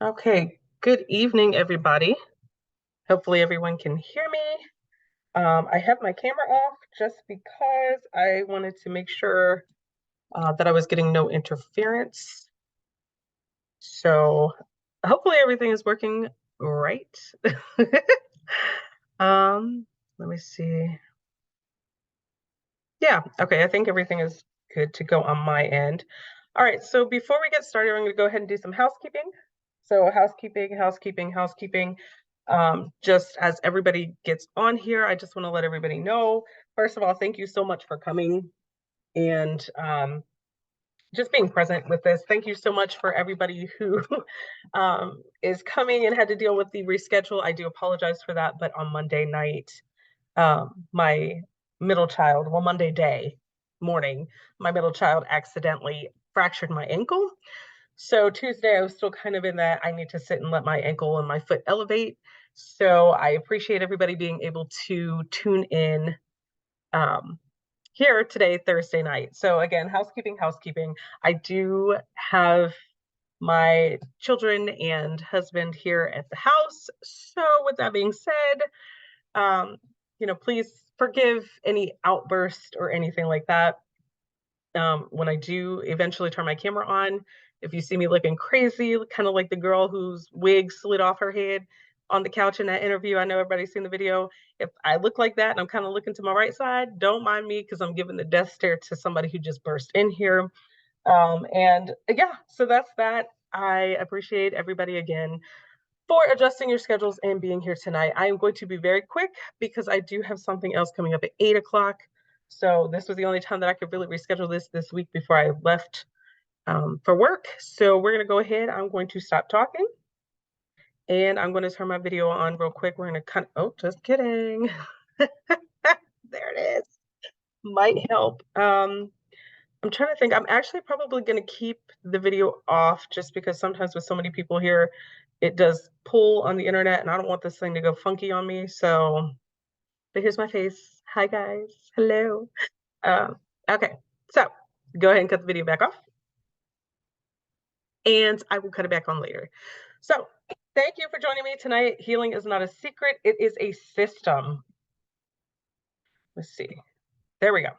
Okay, good evening, everybody. Hopefully, everyone can hear me. I have my camera off just because I wanted to make sure that I was getting no interference. So, hopefully, everything is working right. Um, Let me see. Yeah, okay, I think everything is good to go on my end. All right, so before we get started, I'm going to go ahead and do some housekeeping. So, housekeeping. Just as everybody gets on here, I just want to let everybody know. First of all, thank you so much for coming and just being present with this. Thank you so much for everybody who is coming and had to deal with the reschedule. I do apologize for that, but on Monday night, my middle child, well, Monday day morning, my middle child accidentally fractured my ankle. So Tuesday, I was still kind of in that I need to sit and let my ankle and my foot elevate. So I appreciate everybody being able to tune in um, here today, Thursday night. So again, housekeeping. I do have my children and husband here at the house. So with that being said, um, please forgive any outburst or anything like that. When I do eventually turn my camera on, if you see me looking crazy, kind of like the girl whose wig slid off her head on the couch in that interview, I know everybody's seen the video. If I look like that and I'm kind of looking to my right side, don't mind me because I'm giving the death stare to somebody who just burst in here. And yeah, so that's that. I appreciate everybody again for adjusting your schedules and being here tonight. I am going to be very quick because I do have something else coming up at 8 o'clock. So this was the only time that I could really reschedule this week before I left for work. So we're going to go ahead. I'm going to stop talking and I'm going to turn my video on real quick. We're going to oh, just kidding. There it is. Might help. I'm trying to think. I'm actually probably going to keep the video off just because sometimes with so many people here, it does pull on the internet and I don't want this thing to go funky on me. So, but here's my face. Hi, guys. Hello. Um, okay. So, go ahead and cut the video back off and I will cut it back on later. So, thank you for joining me tonight. Healing is not a secret, it is a system. Let's see. There we go.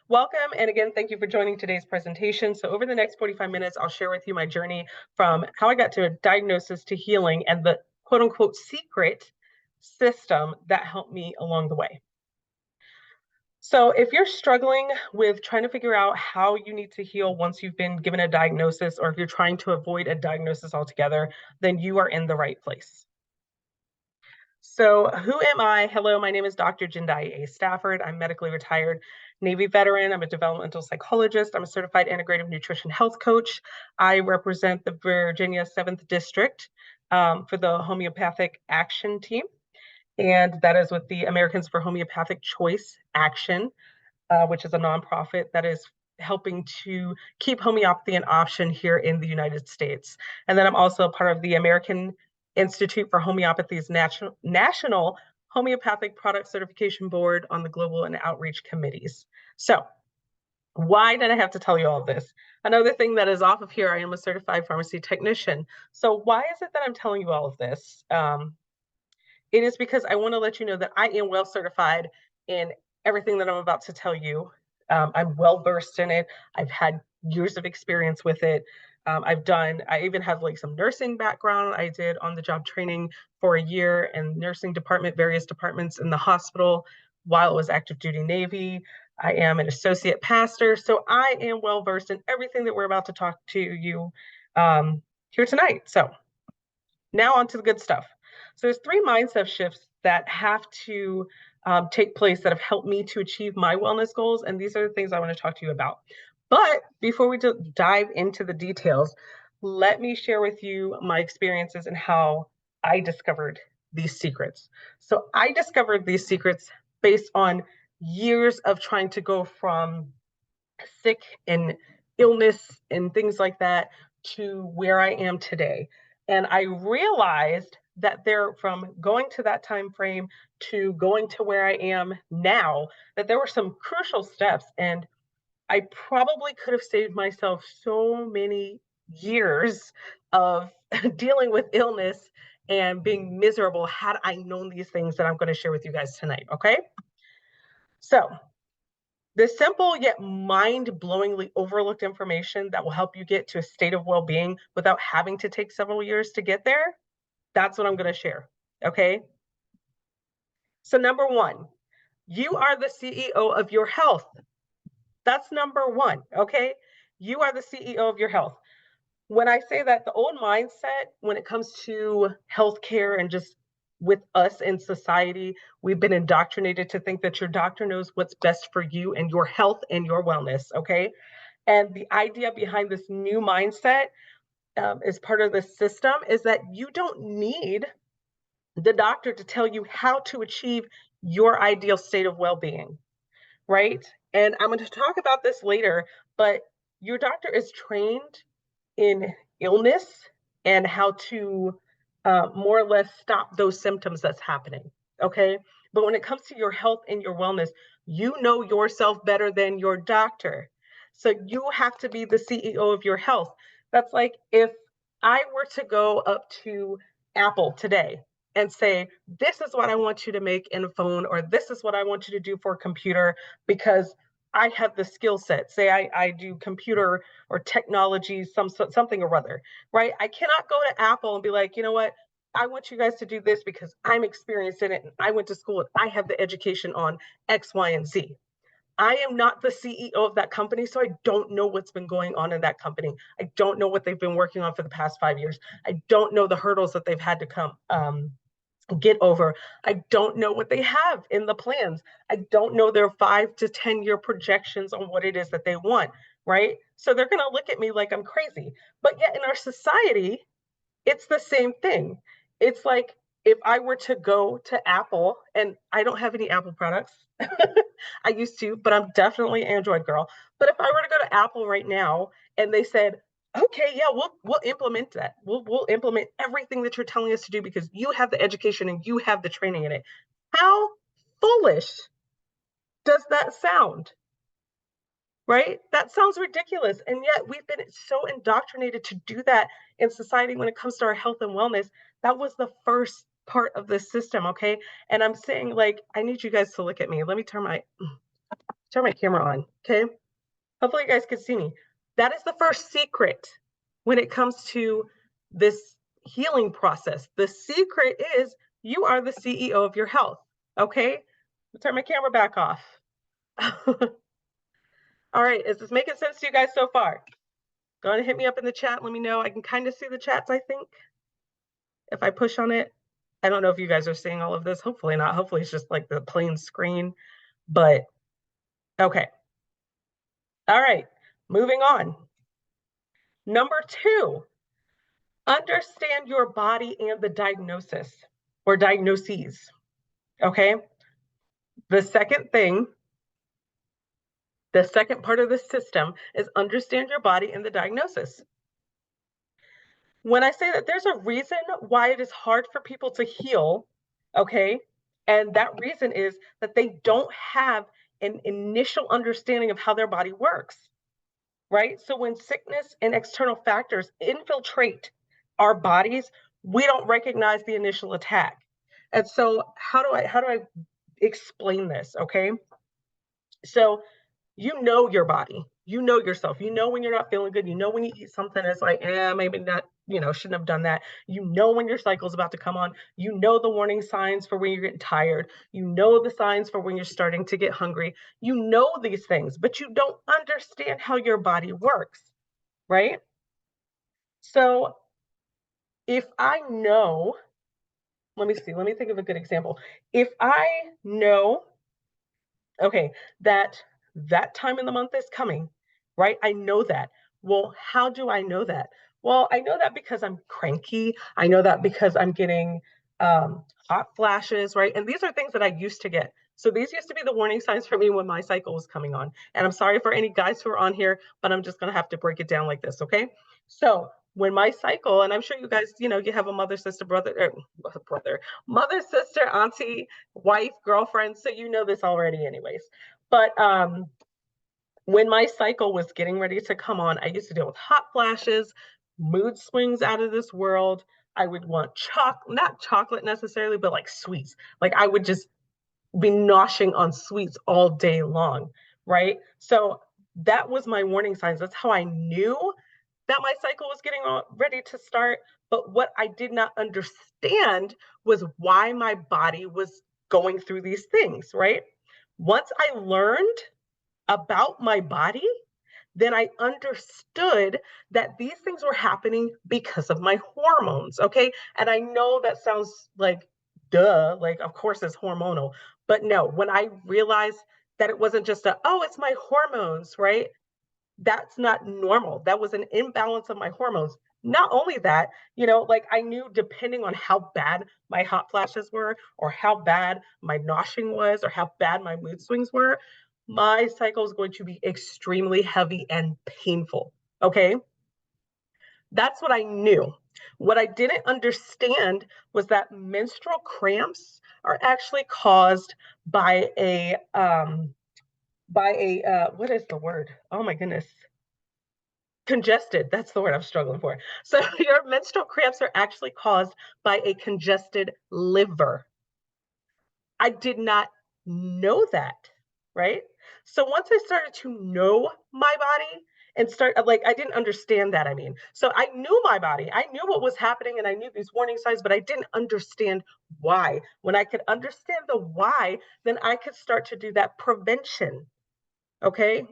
Welcome, and again, thank you for joining today's presentation. So over the next 45 minutes, I'll share with you my journey from how I got to a diagnosis to healing and the quote unquote secret system that helped me along the way. So if you're struggling with trying to figure out how you need to heal once you've been given a diagnosis, or if you're trying to avoid a diagnosis altogether, then you are in the right place. So, who am I? Hello, my name is Dr. Jindai A. Stafford. I'm medically retired Navy veteran. I'm a developmental psychologist. I'm a certified integrative nutrition health coach. I represent the Virginia 7th District for the Homeopathic Action Team, and that is with the Americans for Homeopathic Choice Action, which is a nonprofit that is helping to keep homeopathy an option here in the United States. And then I'm also a part of the American Institute for Homeopathy's National Homeopathic Product Certification Board on the global and outreach committees. So, why did I have to tell you all of this? Another thing that is off of here, I am a certified pharmacy technician. So, why is it that I'm telling you all of this? It is because I want to let you know that I am well certified in everything that I'm about to tell you. I'm well versed in it. I've had years of experience with it. I even have like some nursing background. I did on the job training for a year in nursing department, various departments in the hospital while it was active duty Navy. I am an associate pastor. So I am well versed in everything that we're about to talk to you here tonight. So now on to the good stuff. So there's three mindset shifts that have to take place that have helped me to achieve my wellness goals. And these are the things I want to talk to you about. But before we dive into the details, let me share with you my experiences and how I discovered these secrets. So I discovered these secrets based on years of trying to go from sick and illness and things like that to where I am today. And I realized that there, from going to that time frame to going to where I am now, that there were some crucial steps. And I probably could have saved myself so many years of dealing with illness and being miserable had I known these things that I'm going to share with you guys tonight. Okay. So, the simple yet mind-blowingly overlooked information that will help you get to a state of well-being without having to take several years to get there, that's what I'm going to share. Okay. So, number one, you are the CEO of your health. That's number one. Okay. You are the CEO of your health. When I say that, the old mindset when it comes to healthcare and just with us in society, we've been indoctrinated to think that your doctor knows what's best for you and your health and your wellness. Okay. And the idea behind this new mindset as part of the system is that you don't need the doctor to tell you how to achieve your ideal state of well being, right? And I'm going to talk about this later, but your doctor is trained in illness and how to more or less stop those symptoms that's happening. Okay. But when it comes to your health and your wellness, you know yourself better than your doctor. So you have to be the CEO of your health. That's like if I were to go up to Apple today and say, this is what I want you to make in a phone, or this is what I want you to do for a computer, because I have the skill set. Say I do computer or technology, something or other, right? I cannot go to Apple and be like, you know what? I want you guys to do this because I'm experienced in it and I went to school and I have the education on X, Y, and Z. I am not the CEO of that company, so I don't know what's been going on in that company. I don't know what they've been working on for the past 5 years. I don't know the hurdles that they've had to come get over. I don't know what they have in the plans. I don't know their 5 to 10 year projections on what it is that they want, right? So they're going to look at me like I'm crazy. But yet in our society, it's the same thing. It's like if I were to go to Apple, and I don't have any Apple products. I used to, but I'm definitely Android girl. But if I were to go to Apple right now and they said, okay, yeah, we'll implement that. We'll implement everything that you're telling us to do because you have the education and you have the training in it. How foolish does that sound? Right? That sounds ridiculous. And yet we've been so indoctrinated to do that in society when it comes to our health and wellness. That was the first part of the system. Okay. And I'm saying, like, I need you guys to look at me. Let me turn my camera on. Okay. Hopefully you guys can see me. That is the first secret when it comes to this healing process. The secret is you are the CEO of your health. Okay. Turn my camera back off. All right, is this making sense to you guys so far? Go ahead and hit me up in the chat. Let me know. I can kind of see the chats, I think, if I push on it. I don't know if you guys are seeing all of this. Hopefully not. Hopefully it's just like the plain screen. But okay. All right, moving on. Number 2, understand your body and the diagnosis or diagnoses. Okay. The second part of the system is understand your body and the diagnosis. When I say that there's a reason why it is hard for people to heal, okay? And that reason is that they don't have an initial understanding of how their body works, right? So when sickness and external factors infiltrate our bodies, we don't recognize the initial attack. And so how do I explain this, okay? So you know your body, you know yourself, you know when you're not feeling good, you know when you eat something that's like, maybe not, shouldn't have done that. You know when your cycle is about to come on, you know the warning signs for when you're getting tired, you know the signs for when you're starting to get hungry, you know these things, but you don't understand how your body works, right? So if I know, let me think of a good example. If I know, okay, that time in the month is coming, right? I know that. Well, how do I know that? Well, I know that because I'm cranky. I know that because I'm getting hot flashes, right? And these are things that I used to get. So these used to be the warning signs for me when my cycle was coming on. And I'm sorry for any guys who are on here, but I'm just going to have to break it down like this, okay? So when my cycle, and I'm sure you guys, you have a mother, sister, mother, sister, auntie, wife, girlfriend. So you know this already anyways. But when my cycle was getting ready to come on, I used to deal with hot flashes, mood swings out of this world. I would want not chocolate necessarily, but like sweets. Like I would just be noshing on sweets all day long, right? So that was my warning signs. That's how I knew that my cycle was getting ready to start. But what I did not understand was why my body was going through these things, right? Once I learned about my body, then I understood that these things were happening because of my hormones. Okay. And I know that sounds like, duh, like, of course it's hormonal. But no, when I realized that it wasn't just oh, it's my hormones, right? That's not normal. That was an imbalance of my hormones. Not only that, like I knew depending on how bad my hot flashes were, or how bad my noshing was, or how bad my mood swings were, my cycle is going to be extremely heavy and painful. Okay. That's what I knew. What I didn't understand was that menstrual cramps are actually caused by what is the word? Oh my goodness. Congested, that's the word I'm struggling for. So your menstrual cramps are actually caused by a congested liver. I did not know that, right? So once I started to know my body and start like I didn't understand that, I mean. So I knew my body. I knew what was happening and I knew these warning signs, but I didn't understand why. When I could understand the why, then I could start to do that prevention. Okay?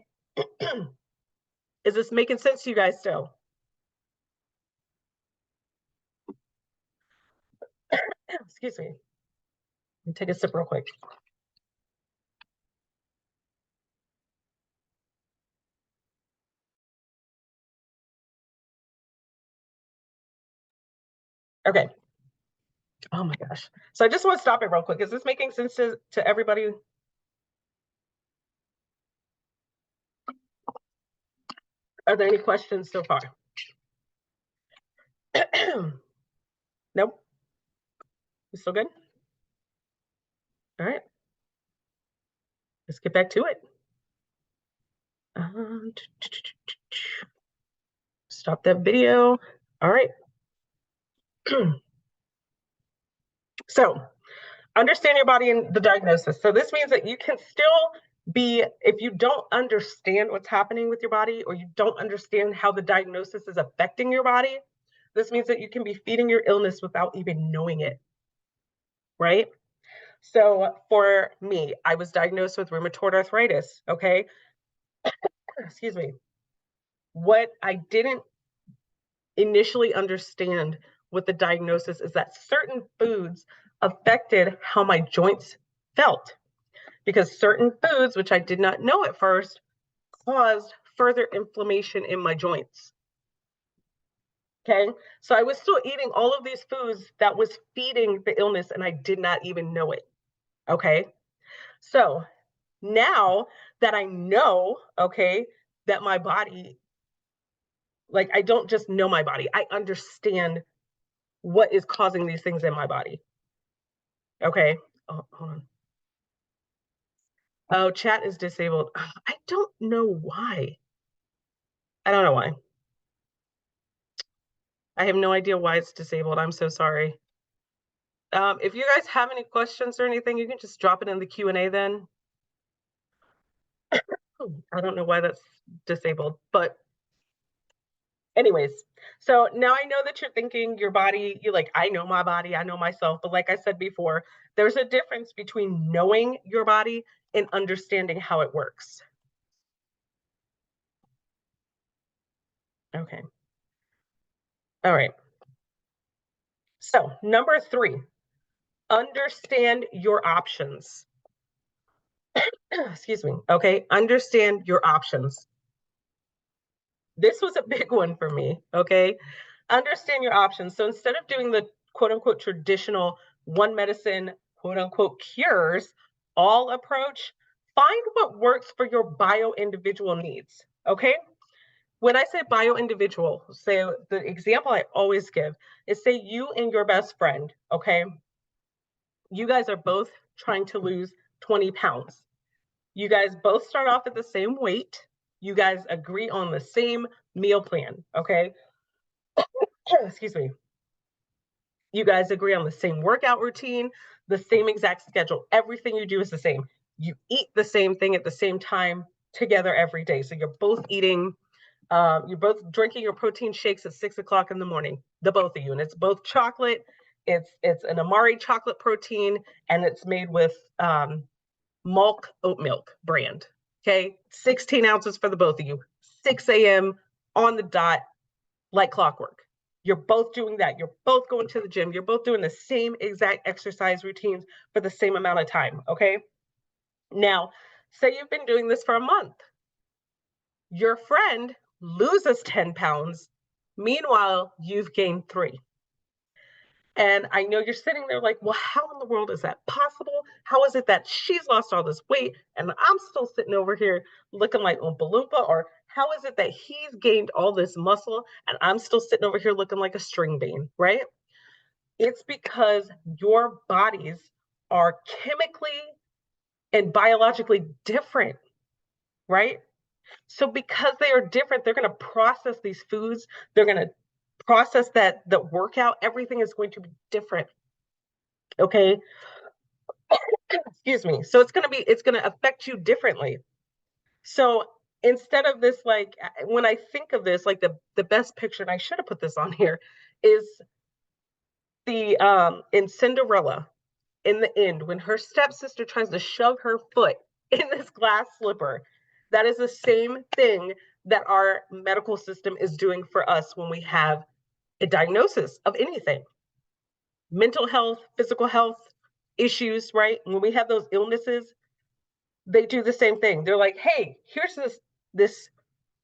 Is this making sense to you guys still? Excuse me. Let me take a sip real quick. Okay. Oh my gosh. So I just want to stop it real quick. Is this making sense to everybody? Are there any questions so far? Nope. You still good? All right. Let's get back to it. Stop that video. All right. So understand your body and the diagnosis. So this means that you can still be, if you don't understand what's happening with your body, or you don't understand how the diagnosis is affecting your body, this means that you can be feeding your illness without even knowing it, right? So for me, I was diagnosed with rheumatoid arthritis, okay? Excuse me. What I didn't initially understand with the diagnosis is that certain foods affected how my joints felt, because certain foods, which I did not know at first, caused further inflammation in my joints. Okay. So I was still eating all of these foods that was feeding the illness and I did not even know it. Okay. So now that I know, okay, that my body, like I don't just know my body, I understand what is causing these things in my body. Okay. Oh, hold on. Oh, chat is disabled. I don't know why. I don't know why. I have no idea why it's disabled. I'm so sorry. If you guys have any questions or anything, you can just drop it in the Q&A then. I don't know why that's disabled, but anyways, so now I know that you're thinking your body, you're like, I know my body, I know myself. But like I said before, there's a difference between knowing your body and understanding how it works. Okay. All right. So number 3, understand your options. Excuse me. Okay. Understand your options. This was a big one for me. Okay. Understand your options. So instead of doing the quote unquote traditional one medicine, quote unquote cures all approach, find what works for your bio individual needs. Okay. When I say bio individual, say the example I always give is, say you and your best friend, okay, you guys are both trying to lose 20 pounds. You guys both start off at the same weight. You guys agree on the same meal plan, okay? Excuse me. You guys agree on the same workout routine, the same exact schedule. Everything you do is the same. You eat the same thing at the same time together every day. So you're both eating, you're both drinking your protein shakes at 6 o'clock in the morning, the both of you, and it's both chocolate. It's an Amari chocolate protein, and it's made with Malk oat milk brand. Okay, 16 ounces for the both of you. 6 a.m. on the dot, like clockwork. You're both doing that. You're both going to the gym. You're both doing the same exact exercise routines for the same amount of time. Okay. Now, say you've been doing this for a month. Your friend loses 10 pounds. Meanwhile, you've gained 3. And I know you're sitting there like, well, how in the world is that possible? How is it that she's lost all this weight and I'm still sitting over here looking like Oompa Loompa? Or how is it that he's gained all this muscle and I'm still sitting over here looking like a string bean, right? It's because your bodies are chemically and biologically different, right? So because they are different, they're going to process these foods, they're going to process that the workout, everything is going to be different. Okay. Excuse me. So it's going to affect you differently. So instead of this, like when I think of this, like the best picture, and I should have put this on here, is the in Cinderella, in the end, when her stepsister tries to shove her foot in this glass slipper, that is the same thing that our medical system is doing for us when we have a diagnosis of anything. Mental health, physical health issues, right? When we have those illnesses, they do the same thing. They're like, hey, here's this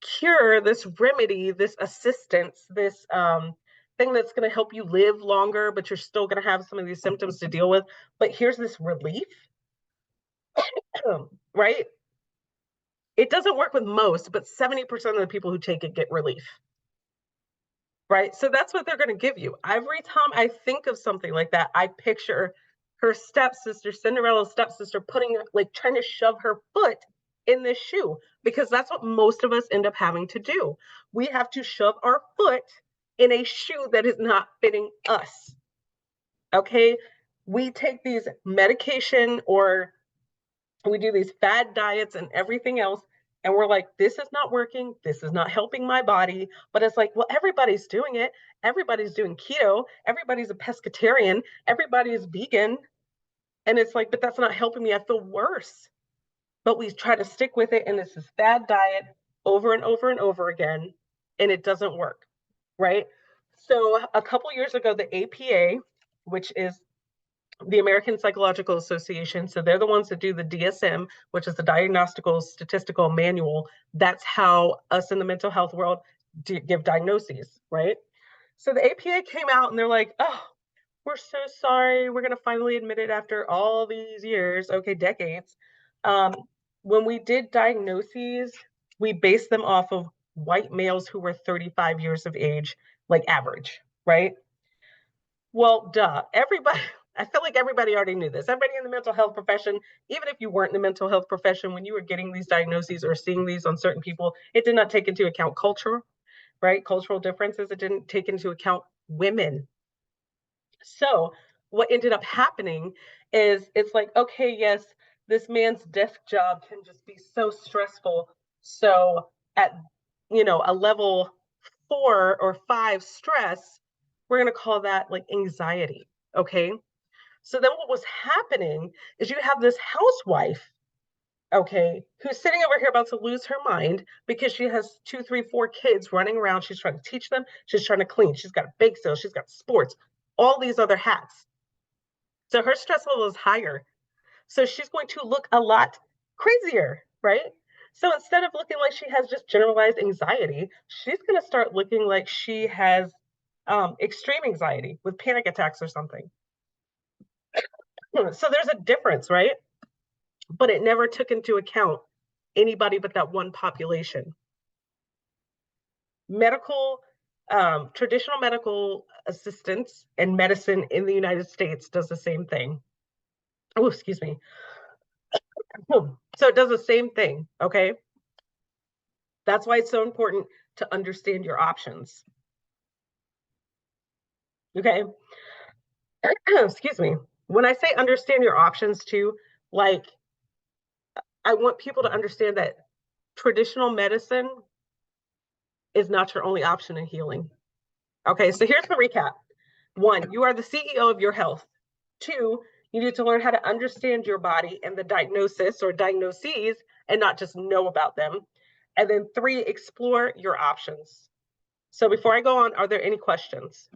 cure, this remedy, this assistance, this thing that's going to help you live longer, but you're still going to have some of these symptoms to deal with. But here's this relief, right? It doesn't work with most, but 70% of the people who take it get relief, right? So that's what they're going to give you. Every time I think of something like that, I picture her stepsister, Cinderella's stepsister, like trying to shove her foot in this shoe, because that's what most of us end up having to do. We have to shove our foot in a shoe that is not fitting us. Okay. We take these medication, or we do these fad diets and everything else, and we're like, this is not working, this is not helping my body. But it's like, well, everybody's doing it. Everybody's doing keto, everybody's a pescatarian, everybody's vegan. And it's like, but that's not helping me, I feel worse. But we try to stick with it, and it's this fad diet over and over and over again, and it doesn't work, right? So a couple years ago, the APA, which is the American Psychological Association, so they're the ones that do the DSM, which is the Diagnostical Statistical Manual. That's how us in the mental health world give diagnoses, right? So the APA came out and they're like, oh, we're so sorry. We're going to finally admit it after all these years, okay, decades. Um, when we did diagnoses, we based them off of white males who were 35 years of age, like average, right? Well, duh. Everybody, I feel like everybody already knew this. Everybody in the mental health profession, even if you weren't in the mental health profession, when you were getting these diagnoses or seeing these on certain people, it did not take into account culture, right? Cultural differences. It didn't take into account women. So what ended up happening is it's like, okay, yes, this man's desk job can just be so stressful. So at, a level 4 or 5 stress, we're going to call that like anxiety. Okay. So then what was happening is you have this housewife, okay, who's sitting over here about to lose her mind because she has 2, 3, 4 kids running around. She's trying to teach them. She's trying to clean. She's got a bake sale. She's got sports, all these other hats. So her stress level is higher. So she's going to look a lot crazier, right? So instead of looking like she has just generalized anxiety, she's going to start looking like she has extreme anxiety with panic attacks or something. So there's a difference, right? But it never took into account anybody but that one population. Traditional medical assistance and medicine in the United States does the same thing. Oh, excuse me. So it does the same thing, okay? That's why it's so important to understand your options. Okay. Excuse me. When I say understand your options too, like I want people to understand that traditional medicine is not your only option in healing. Okay, so here's the recap. One, you are the CEO of your health. Two, you need to learn how to understand your body and the diagnosis or diagnoses and not just know about them. And then three, explore your options. So before I go on, are there any questions?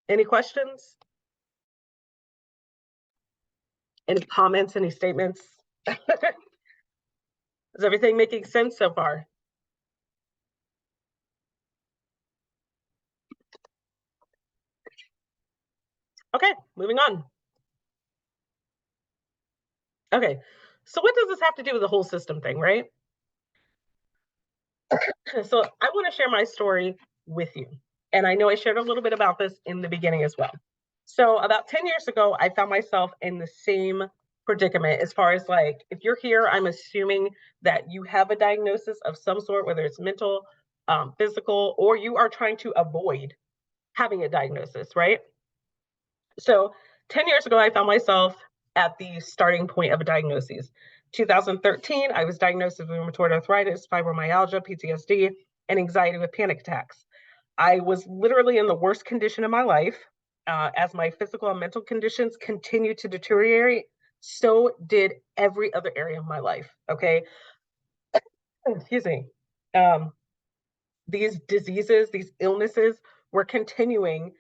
Any questions? Any comments, any statements? Is everything making sense so far? Okay, moving on. Okay, so what does this have to do with the whole system thing, right? So I want to share my story with you. And I know I shared a little bit about this in the beginning as well. So about 10 years ago, I found myself in the same predicament as far as like, if you're here, I'm assuming that you have a diagnosis of some sort, whether it's mental, physical, or you are trying to avoid having a diagnosis, right? So 10 years ago, I found myself at the starting point of a diagnosis. 2013, I was diagnosed with rheumatoid arthritis, fibromyalgia, PTSD, and anxiety with panic attacks. I was literally in the worst condition of my life. As my physical and mental conditions continued to deteriorate, so did every other area of my life. Okay. Excuse me. Um, these diseases, these illnesses were continuing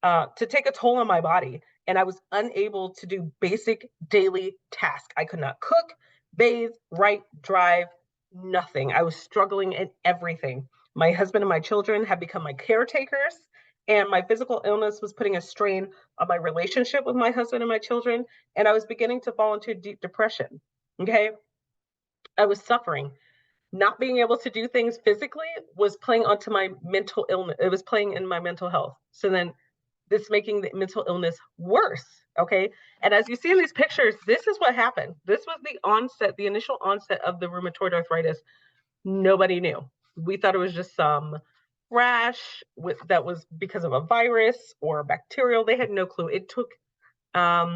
to take a toll on my body. And I was unable to do basic daily tasks. I could not cook, bathe, write, drive, nothing. I was struggling in everything. My husband and my children had become my caretakers, and my physical illness was putting a strain on my relationship with my husband and my children. And I was beginning to fall into deep depression. Okay. I was suffering. Not being able to do things physically was playing onto my mental illness. It was playing in my mental health. So then this making the mental illness worse. Okay. And as you see in these pictures, this is what happened. This was the onset, the initial onset of the rheumatoid arthritis. Nobody knew. We thought it was just some rash that was because of a virus or bacterial. They had no clue. It took, let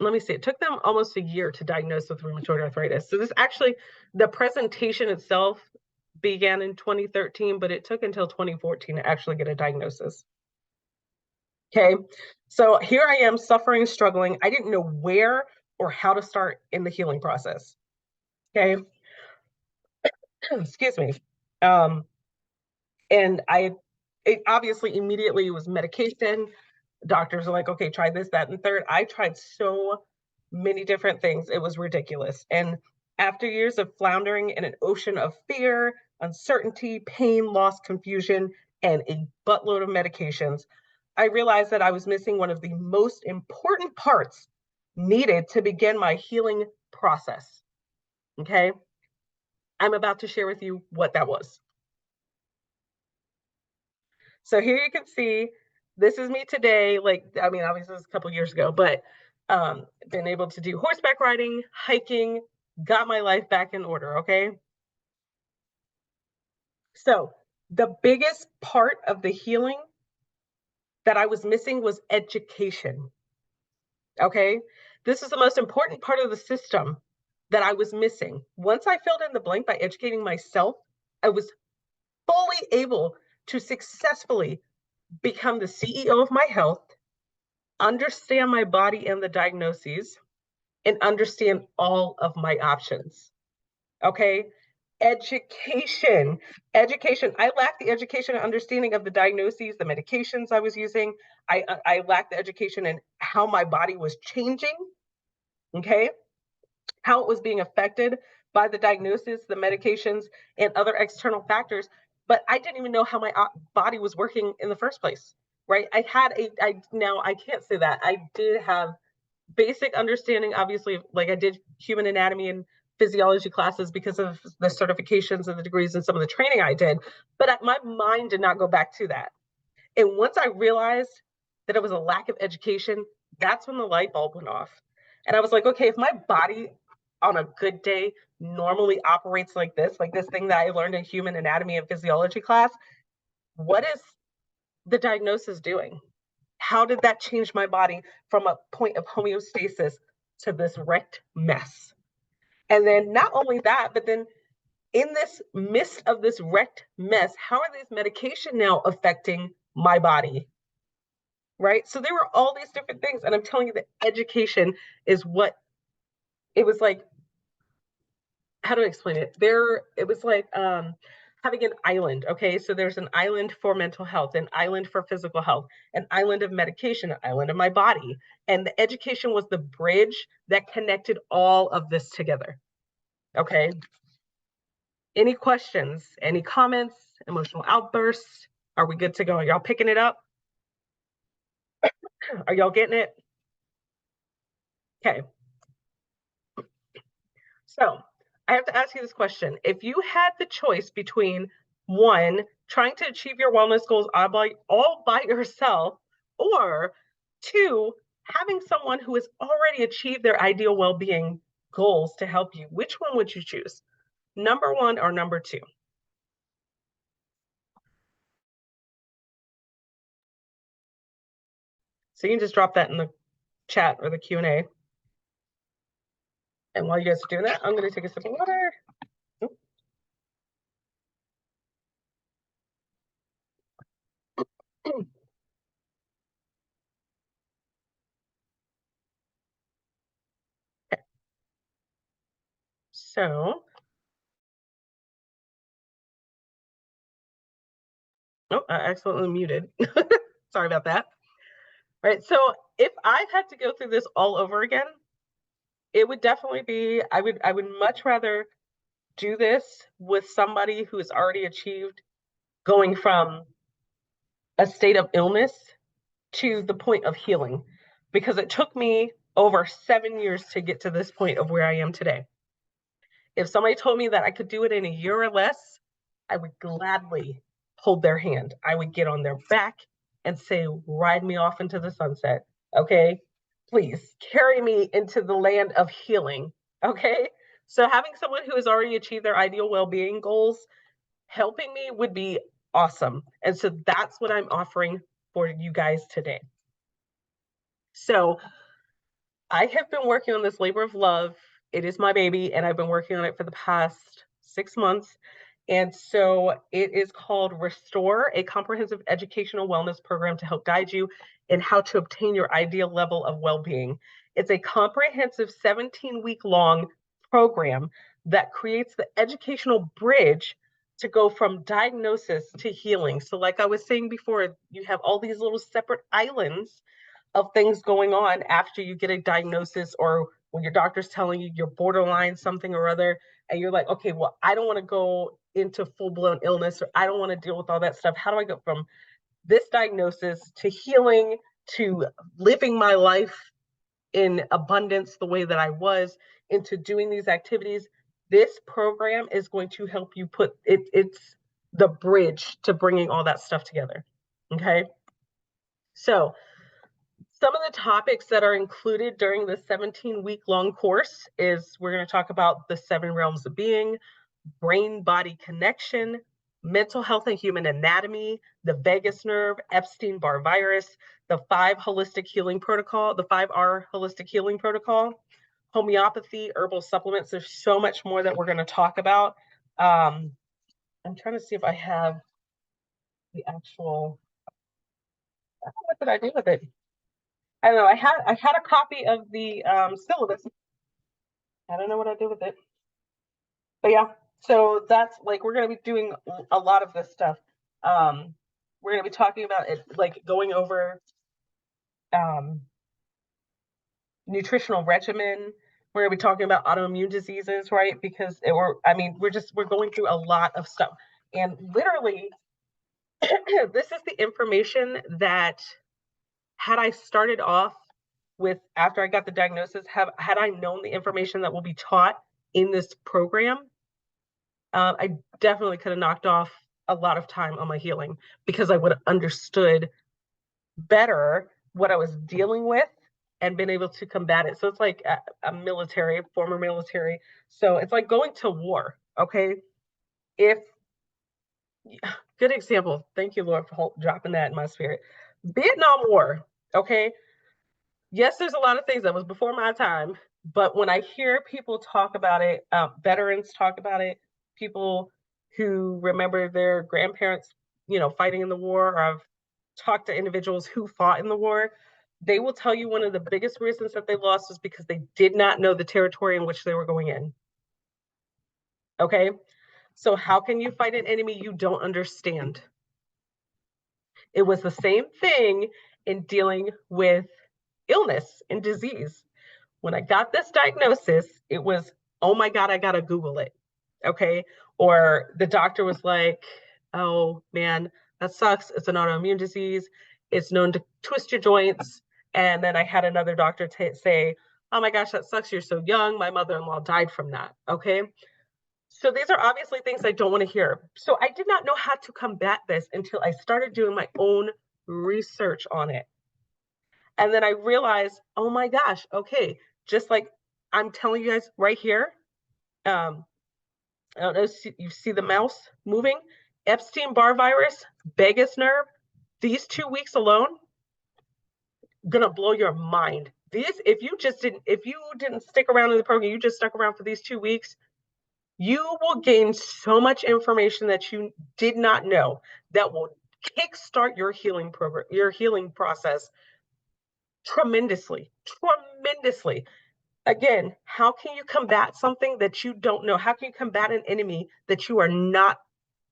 me see, it took them almost a year to diagnose with rheumatoid arthritis. So this actually, the presentation itself began in 2013, but it took until 2014 to actually get a diagnosis. Okay. So here I am suffering, struggling. I didn't know where or how to start in the healing process. Okay. Excuse me. Um, and it obviously immediately was medication. Doctors are like, okay, try this, that, and third. I tried so many different things. It was ridiculous. And after years of floundering in an ocean of fear, uncertainty, pain, loss, confusion, and a buttload of medications, I realized that I was missing one of the most important parts needed to begin my healing process. Okay. I'm about to share with you what that was. So here you can see this is me today. Like, I mean, obviously, this was a couple years ago, but been able to do horseback riding, hiking, got my life back in order. Okay. So the biggest part of the healing that I was missing was education. Okay. This is the most important part of the system that I was missing. Once I filled in the blank by educating myself, I was fully able to successfully become the CEO of my health, understand my body and the diagnoses, and understand all of my options. Okay. Education. Education. I lacked the education and understanding of the diagnoses, the medications I was using. I lacked the education in how my body was changing. Okay. How it was being affected by the diagnosis, the medications, and other external factors. But I didn't even know how my body was working in the first place. Right. Now I can't say that. I did have basic understanding, obviously, like I did human anatomy and physiology classes because of the certifications and the degrees and some of the training I did. But my mind did not go back to that. And once I realized that it was a lack of education, that's when the light bulb went off. And I was like, okay, if my body on a good day normally operates like this thing that I learned in human anatomy and physiology class, what is the diagnosis doing? How did that change my body from a point of homeostasis to this wrecked mess? And then not only that, but then in this midst of this wrecked mess, how are these medication now affecting my body? Right? So there were all these different things. And I'm telling you that education is what it was like. How do I explain it? It was like having an island. Okay. So there's an island for mental health, an island for physical health, an island of medication, an island of my body. And the education was the bridge that connected all of this together. Okay. Any questions? Any comments? Emotional outbursts? Are we good to go? Are y'all picking it up? Are y'all getting it? Okay. So I have to ask you this question. If you had the choice between one, trying to achieve your wellness goals all by yourself, or two, having someone who has already achieved their ideal well-being goals to help you, which one would you choose? Number one or number two? So you can just drop that in the chat or the Q&A. And while you guys are doing that, I'm going to take a sip of water. Okay. So, oh, I accidentally muted. Sorry about that. All right. So if I've had to go through this all over again, it would definitely be I would much rather do this with somebody who has already achieved going from a state of illness to the point of healing, because it took me over 7 years to get to this point of where I am today. If somebody told me that I could do it in a year or less, I would gladly hold their hand. I would get on their back and say, ride me off into the sunset. Okay. Please carry me into the land of healing. Okay. So having someone who has already achieved their ideal well-being goals helping me would be awesome. And so that's what I'm offering for you guys today. So I have been working on this labor of love. It is my baby, and I've been working on it for the past 6 months. And so it is called Restore, a comprehensive educational wellness program to help guide you in how to obtain your ideal level of well-being. It's a comprehensive 17-week long program that creates the educational bridge to go from diagnosis to healing. So like I was saying before, you have all these little separate islands of things going on after you get a diagnosis, or when your doctor's telling you you're borderline something or other, and you're like, okay, well, I don't want to go into full-blown illness, or I don't want to deal with all that stuff. How do I go from this diagnosis to healing to living my life in abundance the way that I was, into doing these activities? This program is going to help you put it, it's the bridge to bringing all that stuff together. Okay. So some of the topics that are included during the 17-week long course is we're going to talk about the 7 realms of being, brain-body connection, mental health and human anatomy, the vagus nerve, Epstein-Barr virus, the 5 holistic healing protocol, the 5R holistic healing protocol, homeopathy, herbal supplements. There's so much more that we're going to talk about. I'm trying to see if I have the actual, what did I do with it? I don't know. I had a copy of the syllabus. I don't know what I did with it. But yeah, so that's like, we're going to be doing a lot of this stuff. We're going to be talking about it, like going over nutritional regimen. We're going to be talking about autoimmune diseases, right? Because we're going through a lot of stuff. And literally, this is the information that, had I started off with after I got the diagnosis, had I known the information that will be taught in this program, I definitely could have knocked off a lot of time on my healing, because I would have understood better what I was dealing with and been able to combat it. So it's like a military, former military. So it's like going to war. Okay. If good example. Thank you, Lord, for dropping that in my spirit. Vietnam War. Okay. Yes, there's a lot of things that was before my time, but when I hear people talk about it, veterans talk about it, people who remember their grandparents, fighting in the war, or I've talked to individuals who fought in the war, they will tell you one of the biggest reasons that they lost was because they did not know the territory in which they were going in. Okay? So how can you fight an enemy you don't understand? It was the same thing in dealing with illness and disease. When I got this diagnosis, it was, oh my God, I got to Google it. Okay. Or the doctor was like, oh man, that sucks. It's an autoimmune disease. It's known to twist your joints. And then I had another doctor say, oh my gosh, that sucks. You're so young. My mother-in-law died from that. Okay. So these are obviously things I don't want to hear. So I did not know how to combat this until I started doing my own research on it. And then I realized, oh my gosh, okay, just like I'm telling you guys right here, I don't know if you see the mouse moving, Epstein-Barr virus, vagus nerve, these 2 weeks alone, gonna blow your mind. If you didn't stick around in the program, you just stuck around for these 2 weeks, you will gain so much information that you did not know that will kickstart your healing program, your healing process tremendously. Again, how can you combat something that you don't know? How can you combat an enemy that you are not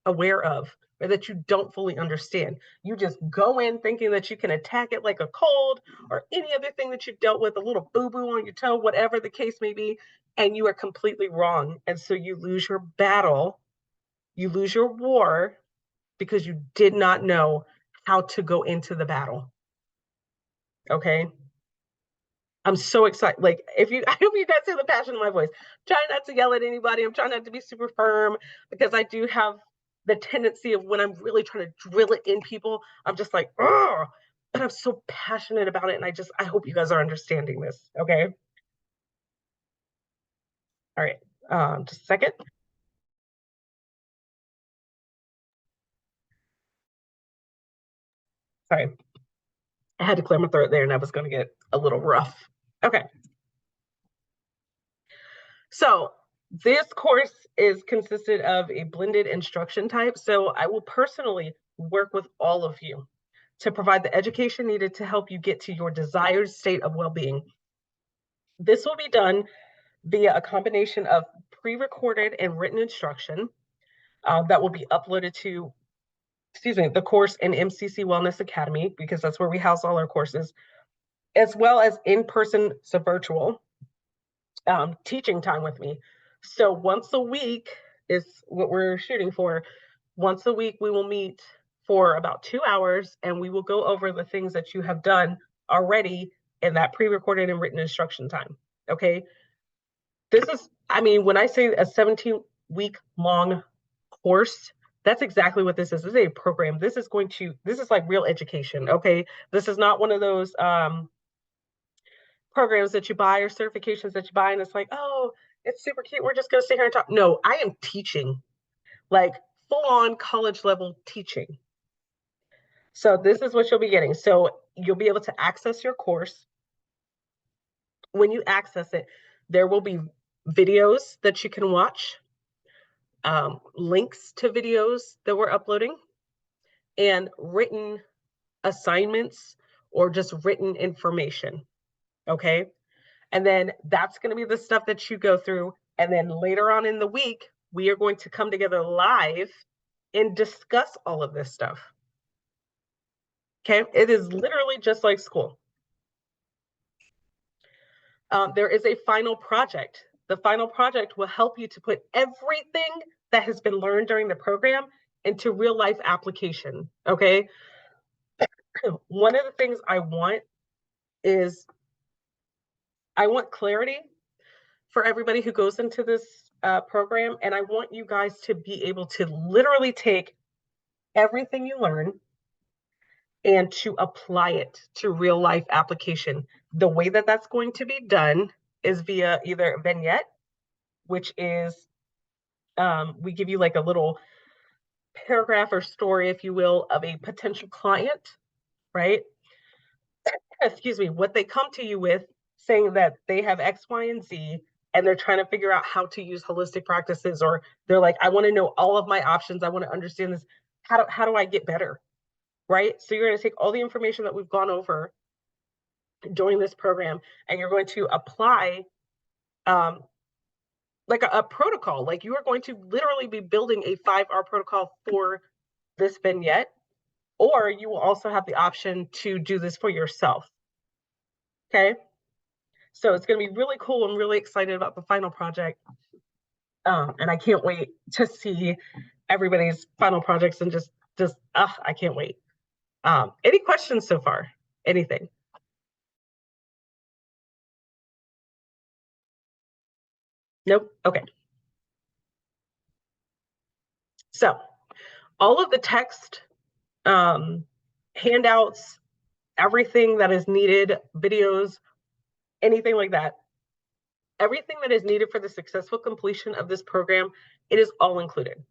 aware of or that you don't fully understand? You just go in thinking that you can attack it like a cold or any other thing that you dealt with, a little boo-boo on your toe, whatever the case may be, and you are completely wrong. And so you lose your battle, you lose your war because you did not know how to go into the battle. Okay? I'm so excited. Like, I hope you guys hear the passion in my voice. Try not to yell at anybody. I'm trying not to be super firm because I do have the tendency of when I'm really trying to drill it in people, I'm just like, oh, but I'm so passionate about it. And I hope you guys are understanding this. Okay. All right. Just a second. Sorry. I had to clear my throat there and I was going to get a little rough. Okay. So this course is consisted of a blended instruction type. So I will personally work with all of you to provide the education needed to help you get to your desired state of well-being. This will be done via a combination of pre-recorded and written instruction that will be uploaded to, the course in MCC Wellness Academy, because that's where we house all our courses, as well as in-person, so virtual teaching time with me. So once a week is what we're shooting for. Once a week, we will meet for about 2 hours and we will go over the things that you have done already in that pre-recorded and written instruction time. Okay. When I say a 17-week long course, that's exactly what this is. This is a program. This is like real education. Okay. This is not one of those programs that you buy or certifications that you buy and it's like, oh, it's super cute. We're just going to sit here and talk. No, I am teaching, like full on college level teaching. So this is what you'll be getting. So you'll be able to access your course. When you access it, there will be videos that you can watch, links to videos that we're uploading, and written assignments or just written information. Okay. And then that's going to be the stuff that you go through. And then later on in the week, we are going to come together live and discuss all of this stuff. Okay. It is literally just like school. There is a final project. The final project will help you to put everything that has been learned during the program into real life application. Okay. One of the things I want is I want clarity for everybody who goes into this program. And I want you guys to be able to literally take everything you learn and to apply it to real life application. The way that that's going to be done is via either vignette, which is we give you like a little paragraph or story, if you will, of a potential client, right? Excuse me, what they come to you with, saying that they have X, Y, and Z, and they're trying to figure out how to use holistic practices, or they're like, I want to know all of my options. I want to understand this. How do I get better? Right? So you're going to take all the information that we've gone over during this program, and you're going to apply like a protocol. Like you are going to literally be building a 5R protocol for this vignette, or you will also have the option to do this for yourself. Okay. So it's going to be really cool. I'm really excited about the final project. And I can't wait to see everybody's final projects and just I can't wait. Any questions so far? Anything? Nope. Okay. So all of the text, handouts, everything that is needed, videos, anything like that, everything that is needed for the successful completion of this program, it is all included.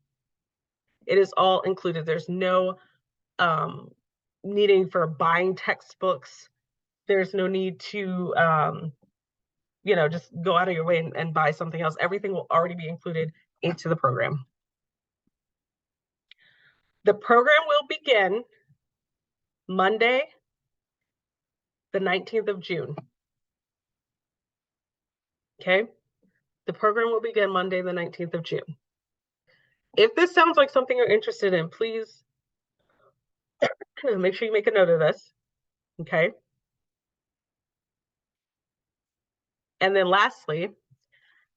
It is all included. There's no needing for buying textbooks. There's no need to, just go out of your way and buy something else. Everything will already be included into the program. The program will begin Monday, the 19th of June. Okay. The program will begin Monday, the 19th of June. If this sounds like something you're interested in, please make sure you make a note of this. Okay. And then lastly,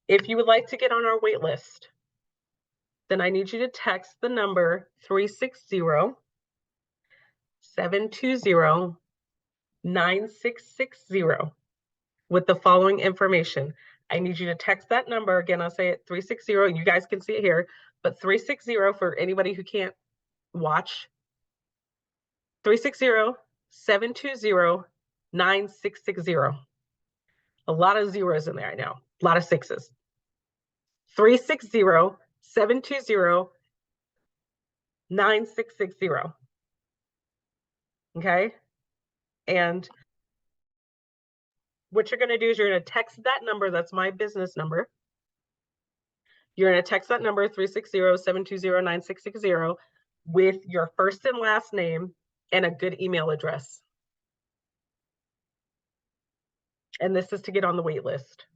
if you would like to get on our wait list, then I need you to text the number 360-720-9660 with the following information. I need you to text that number. Again, I'll say it 360, and you guys can see it here, but 360 for anybody who can't watch, 360-720-9660. A lot of zeros in there, I know. A lot of sixes. 360-720-9660. Okay? And what you're going to do is you're going to text that number. That's my business number. You're going to text that number 360-720-9660 with your first and last name and a good email address. And this is to get on the wait list.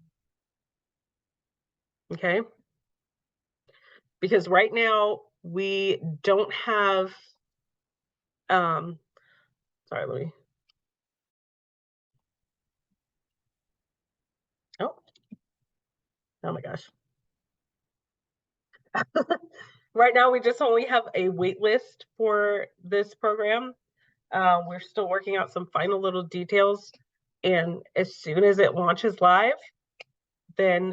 Okay? Because right now we don't have, sorry, let me, oh my gosh. Right now, we just only have a wait list for this program. We're still working out some final little details. And as soon as it launches live, then,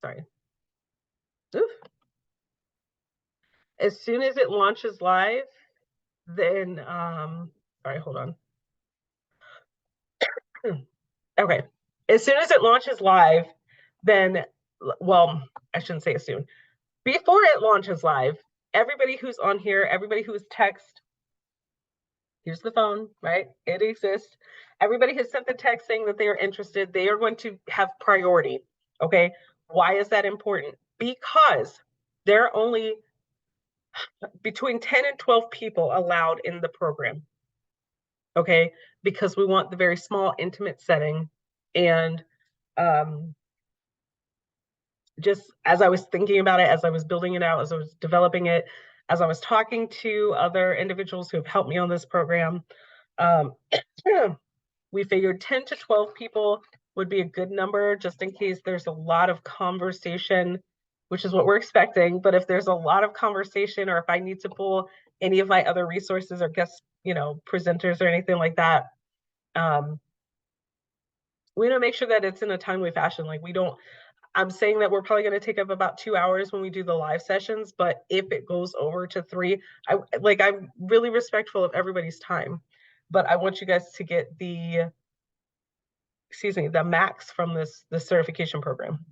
sorry. Oof. As soon as it launches live, then, sorry, hold on. Okay. As soon as it launches live, then, well, I shouldn't say as soon. Before it launches live, everybody who's on here, everybody who's text, here's the phone, right? It exists. Everybody has sent the text saying that they are interested. They are going to have priority. Okay. Why is that important? Because there are only between 10 and 12 people allowed in the program. Okay. Because we want the very small, intimate setting. And just as I was thinking about it, as I was building it out, as I was developing it, as I was talking to other individuals who have helped me on this program, we figured 10 to 12 people would be a good number, just in case there's a lot of conversation, which is what we're expecting. But if there's a lot of conversation, or if I need to pull any of my other resources or guest, presenters or anything like that, we want to make sure that it's in a timely fashion. Like I'm saying that we're probably going to take up about 2 hours when we do the live sessions, but if it goes over to 3, I'm really respectful of everybody's time, but I want you guys to get the max from this certification program.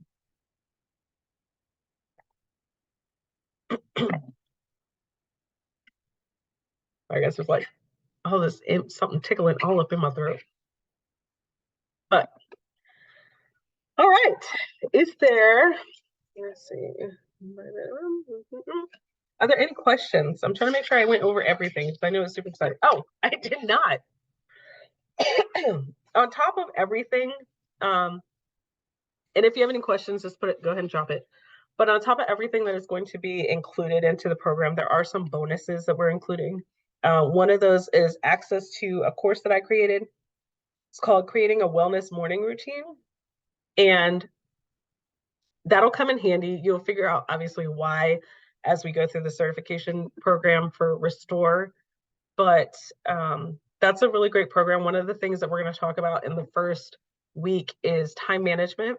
I guess it's like, oh, this something tickling all up in my throat. But all right, is there? Let's see. Are there any questions? I'm trying to make sure I went over everything because I know it's super exciting. Oh, I did not. On top of everything, and if you have any questions, just go ahead and drop it. But on top of everything that is going to be included into the program, there are some bonuses that we're including. One of those is access to a course that I created. It's called Creating a Wellness Morning Routine. And that'll come in handy. You'll figure out obviously why as we go through the certification program for Restore. But that's a really great program. One of the things that we're going to talk about in the first week is time management.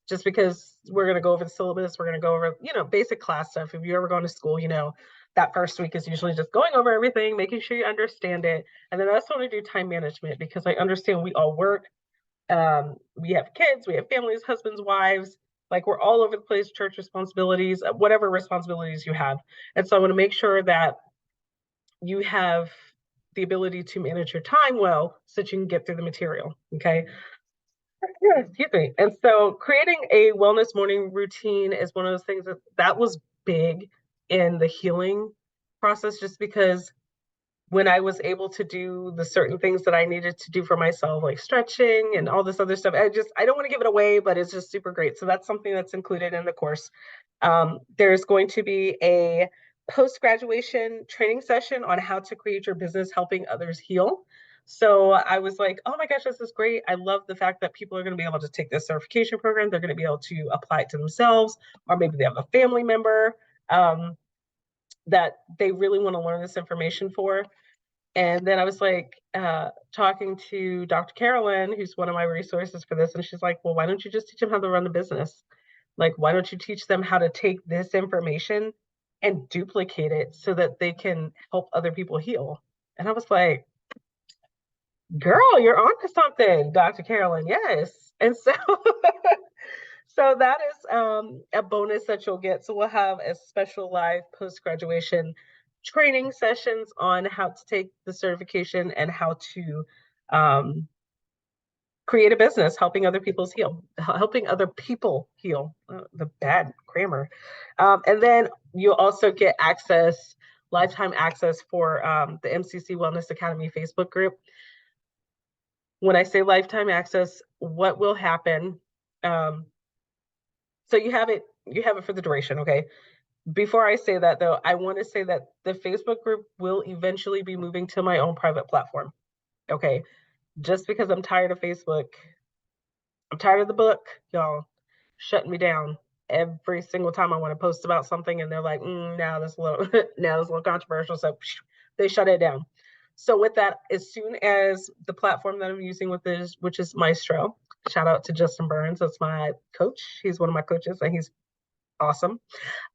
Just because we're going to go over the syllabus, we're going to go over, basic class stuff. If you ever gone to school, that first week is usually just going over everything, making sure you understand it. And then I also want to do time management because I understand we all work. We have kids, we have families, husbands, wives, like we're all over the place, church responsibilities, whatever responsibilities you have. And so I want to make sure that you have the ability to manage your time well so that you can get through the material. Okay. Yeah, excuse me. And so creating a wellness morning routine is one of those things that was big in the healing process, just because when I was able to do the certain things that I needed to do for myself, like stretching and all this other stuff, I don't want to give it away, but it's just super great. So that's something that's included in the course. There's going to be a post-graduation training session on how to create your business helping others heal. So I was like, oh my gosh, this is great. I love the fact that people are going to be able to take this certification program. They're going to be able to apply it to themselves, or maybe they have a family member that they really want to learn this information for. And then I was like talking to Dr. Carolyn, who's one of my resources for this. And she's like, well, why don't you just teach them how to run the business? Like, why don't you teach them how to take this information and duplicate it so that they can help other people heal? And I was like, girl, you're onto something, Dr. Carolyn. Yes. And so so that is a bonus that you'll get. So we'll have a special live post-graduation training sessions on how to take the certification and how to create a business helping other people heal. The bad grammar. And then you'll also get lifetime access for the MCC Wellness Academy Facebook group. When I say lifetime access, what will happen? So you have it for the duration, okay? Before I say that though, I want to say that the Facebook group will eventually be moving to my own private platform, okay? Just because I'm tired of Facebook. I'm tired of the book, y'all, shutting me down every single time I want to post about something, and they're like, now that's a little controversial, so they shut it down. So with that, as soon as the platform that I'm using with this, which is Maestro, shout out to Justin Burns, that's my coach. He's one of my coaches, and he's awesome.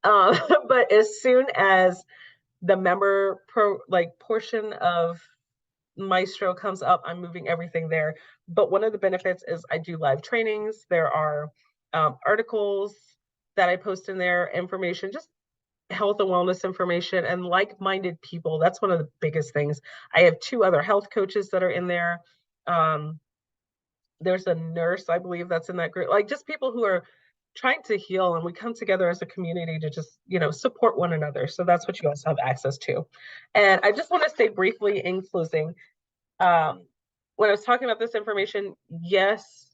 But as soon as the member portion of Maestro comes up, I'm moving everything there. But one of the benefits is I do live trainings. There are articles that I post in there, information, just health and wellness information, and like-minded people. That's one of the biggest things. I have 2 other health coaches that are in there. There's a nurse, I believe, that's in that group. Like, just people who are trying to heal, and we come together as a community to just, support one another. So that's what you guys have access to. And I just want to say briefly in closing, when I was talking about this information, yes,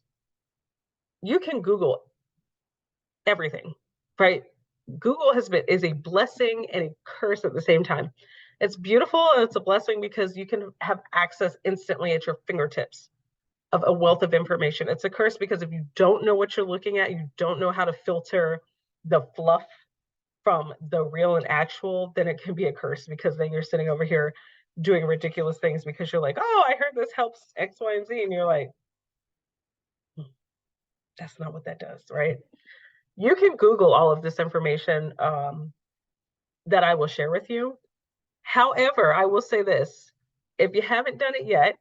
you can Google everything, right? Google is a blessing and a curse at the same time. It's beautiful and it's a blessing because you can have access instantly at your fingertips of a wealth of information. It's a curse because if you don't know what you're looking at, you don't know how to filter the fluff from the real and actual, then it can be a curse because then you're sitting over here doing ridiculous things because you're like, oh, I heard this helps X, Y, and Z. And you're like, that's not what that does, right? You can Google all of this information that I will share with you. However, I will say this, if you haven't done it yet,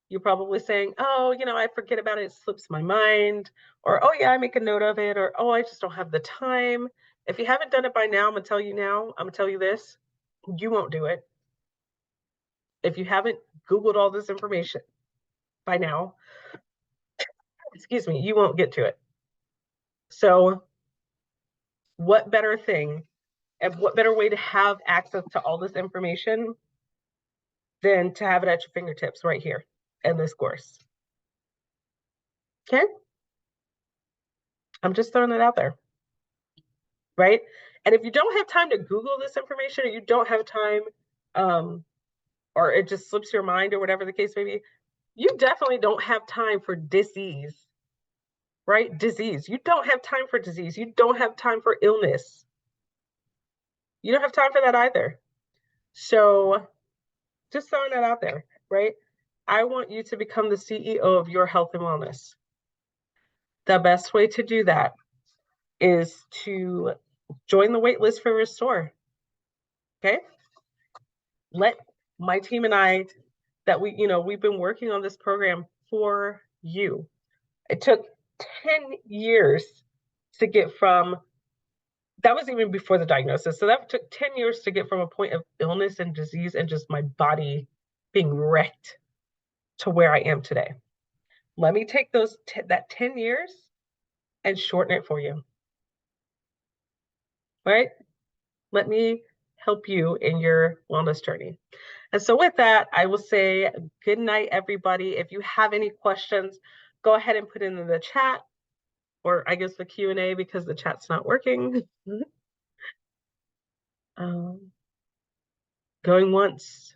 you're probably saying, oh, I forget about it, it slips my mind, or, oh yeah, I make a note of it, or, oh, I just don't have the time. If you haven't done it by now, I'm gonna tell you this, you won't do it. If you haven't Googled all this information by now, excuse me, you won't get to it. So what better thing and what better way to have access to all this information than to have it at your fingertips right here in this course? Okay, I'm just throwing it out there, right? And if you don't have time to Google this information, or you don't have time, or it just slips your mind, or whatever the case may be, you definitely don't have time for disease, right? Disease. You don't have time for disease. You don't have time for illness. You don't have time for that either. So just throwing that out there, right? I want you to become the CEO of your health and wellness. The best way to do that is to join the wait list for Restore. Okay? Let my team and I that we've been working on this program for you. It took 10 years to get from that was even before the diagnosis. So that took 10 years to get from a point of illness and disease and just my body being wrecked to where I am today. Let me take that 10 years and shorten it for you. Right? Let me help you in your wellness journey. And so with that, I will say good night, everybody. If you have any questions, go ahead and put it in the chat, or I guess the Q&A, because the chat's not working. Going once,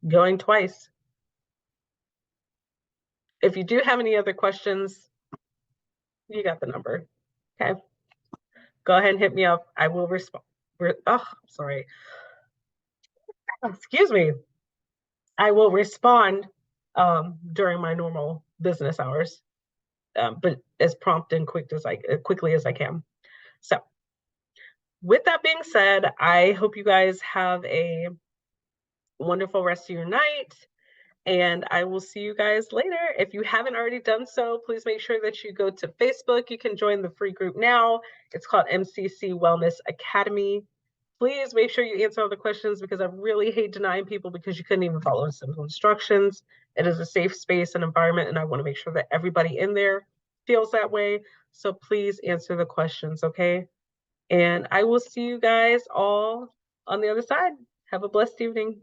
going twice. If you do have any other questions, you got the number. Okay. Go ahead and hit me up. I will respond. Oh, sorry. Excuse me. I will respond during my normal business hours, but as prompt and quickly as I can. So with that being said, I hope you guys have a wonderful rest of your night, and I will see you guys later. If you haven't already done so, please make sure that you go to Facebook. You can join the free group now. It's called MCC Wellness Academy. Please make sure you answer all the questions, because I really hate denying people because you couldn't even follow simple instructions. It is a safe space and environment, and I want to make sure that everybody in there feels that way. So please answer the questions, okay? And I will see you guys all on the other side. Have a blessed evening.